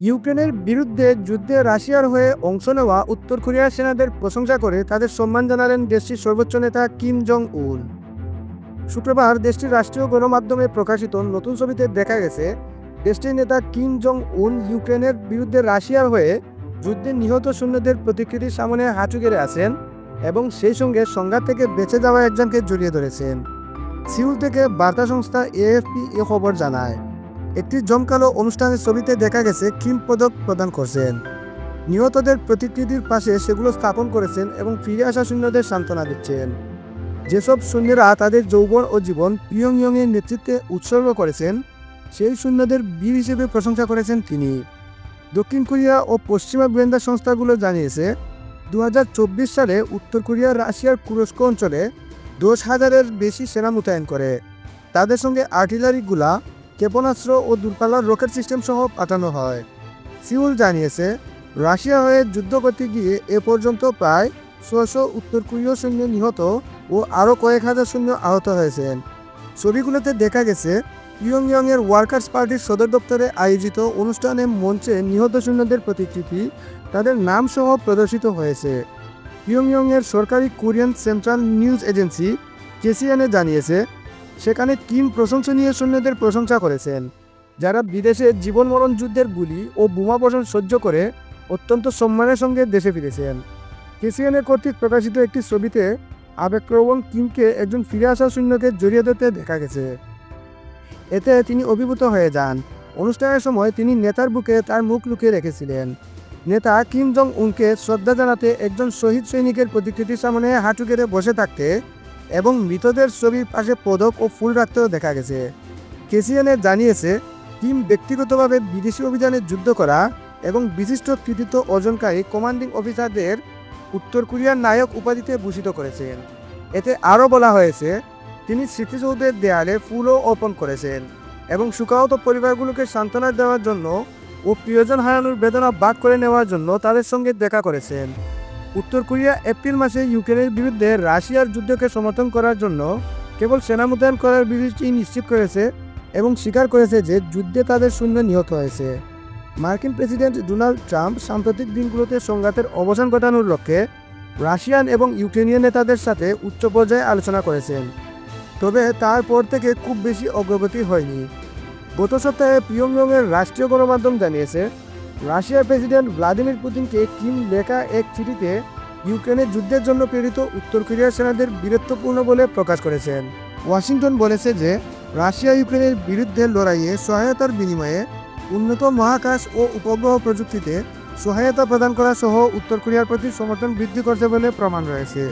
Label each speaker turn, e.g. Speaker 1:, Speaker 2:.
Speaker 1: ইউক্রেনের বিরুদ্ধে যুদ্ধে রাশিয়ার হয়ে অংশ নেওয়া উত্তর কোরিয়ার সেনাদের প্রশংসা করে তাদের সম্মান জানালেন দেশটির সর্বোচ্চ নেতা কিম জং উন। শুক্রবার দেশটির রাষ্ট্রীয় গণমাধ্যমে প্রকাশিত নতুন ছবিতে দেখা গেছে দেশটির নেতা কিম জং উন ইউক্রেনের বিরুদ্ধে রাশিয়ার হয়ে যুদ্ধে নিহত সৈন্যদের প্রতিকৃতির সামনে হাঁটু গেড়ে আছেন এবং সেই সঙ্গে সংঘাত থেকে বেঁচে যাওয়া একজনকে জড়িয়ে ধরেছেন। সিউল থেকে বার্তা সংস্থা এএফপি এ খবর জানায়। একটি জমকালো অনুষ্ঠানের ছবিতে দেখা গেছে কিম পদক প্রদান করছেন, নিহতদের প্রতিকৃতির পাশে সেগুলো স্থাপন করেছেন এবং ফিরে আসা সৈন্যদের সান্ত্বনা দিচ্ছেন। যেসব সৈন্যরা তাদের যৌবন ও জীবন পিয়ংইয়ংয়ের নেতৃত্বে উৎসর্গ করেছেন সেই সৈন্যদের বীর হিসেবে প্রশংসা করেছেন তিনি। দক্ষিণ কোরিয়া ও পশ্চিমা গোয়েন্দা সংস্থাগুলো জানিয়েছে 2024 সালে উত্তর কোরিয়া রাশিয়ার কুরস্ক অঞ্চলে 10,000-এর বেশি সেনা মোতায়েন করে। তাদের সঙ্গে আর্টিলারি গুলা, ক্ষেপণাস্ত্র ও দূরপাল্লার রকেট সিস্টেম সহ পাঠানো হয়। সিউল জানিয়েছে রাশিয়া হয়ে যুদ্ধ করতে গিয়ে এ পর্যন্ত প্রায় 600 উত্তর কোরীয় সৈন্য নিহত ও আরও কয়েক হাজার সৈন্য আহত হয়েছেন। ছবিগুলোতে দেখা গেছে পিয়ংইয়ংয়ের ওয়ার্কার্স পার্টির সদর দপ্তরে আয়োজিত অনুষ্ঠানে মঞ্চে নিহত সৈন্যদের প্রতিকৃতি, তাদের নাম সহ প্রদর্শিত হয়েছে। পিয়ংইয়ংয়ের সরকারি Korean central news agency KCNA জানিয়েছে সেখানে কিম প্রশংসনীয় সৈন্যদের প্রশংসা করেছেন, যারা বিদেশে জীবন মরণ যুদ্ধের গুলি ও বোমাবর্ষণ সহ্য করে অত্যন্ত সম্মানের সঙ্গে দেশে ফিরেছেন। কেসিএনএ কর্তৃক প্রকাশিত একটি ছবিতে আবেগপ্রবণ কিমকে একজন ফিরে আসা সৈন্যকে জড়িয়ে ধরতে দেখা গেছে। এতে তিনি অভিভূত হয়ে যান। অনুষ্ঠানের সময় তিনি নেতার বুকে তার মুখ লুকিয়ে রেখেছিলেন। নেতা কিম জং উনকে শ্রদ্ধা জানাতে একজন শহীদ সৈনিকের প্রতিকৃতির সামনে হাঁটু গেড়ে বসে থাকতে এবং মৃতদের ছবির পাশে পদক ও ফুল রাখতেও দেখা গেছে। কেসিএনএ জানিয়েছে কিম ব্যক্তিগতভাবে বিদেশি অভিযানে যুদ্ধ করা এবং বিশিষ্ট কৃতিত্ব অর্জনকারী কমান্ডিং অফিসারদের উত্তর কোরিয়ার নায়ক উপাধিতে ভূষিত করেছেন। এতে আরও বলা হয়েছে তিনি স্মৃতিসৌধের দেয়ালে ফুলও অর্পণ করেছেন এবং শোকাহত পরিবারগুলোকে সান্ত্বনা দেওয়ার জন্য ও প্রিয়জন হারানোর বেদনা ভাগ করে নেওয়ার জন্য তাদের সঙ্গে দেখা করেছেন। উত্তর কোরিয়া এপ্রিল মাসে ইউক্রেনের বিরুদ্ধে রাশিয়ার যুদ্ধকে সমর্থন করার জন্য কেবল সেনা মোতায়েন করার বিষয়টি নিশ্চিত করেছে এবং স্বীকার করেছে যে যুদ্ধে তাদের সৈন্য নিহত হয়েছে। মার্কিন প্রেসিডেন্ট ডোনাল্ড ট্রাম্প সাম্প্রতিক দিনগুলোতে সংঘাতের অবসান ঘটানোর লক্ষ্যে রাশিয়ান এবং ইউক্রেনীয় নেতাদের সাথে উচ্চ পর্যায়ে আলোচনা করেছেন, তবে তারপর থেকে খুব বেশি অগ্রগতি হয়নি। গত সপ্তাহে পিয়ংইয়ংয়ের রাষ্ট্রীয় গণমাধ্যম জানিয়েছে রাশিয়ার প্রেসিডেন্ট ভ্লাদিমির পুতিনকে কিম লেখা এক চিঠিতে ইউক্রেনের যুদ্ধের জন্য প্রেরিত উত্তর কোরিয়ার সেনাদের বীরত্বপূর্ণ বলে প্রকাশ করেছেন। ওয়াশিংটন বলেছে যে রাশিয়া ইউক্রেনের বিরুদ্ধে লড়াইয়ে সহায়তার বিনিময়ে উন্নত মহাকাশ ও উপগ্রহ প্রযুক্তিতে সহায়তা প্রদান করা সহ উত্তর কোরিয়ার প্রতি সমর্থন বৃদ্ধি করছে বলে প্রমাণ রয়েছে।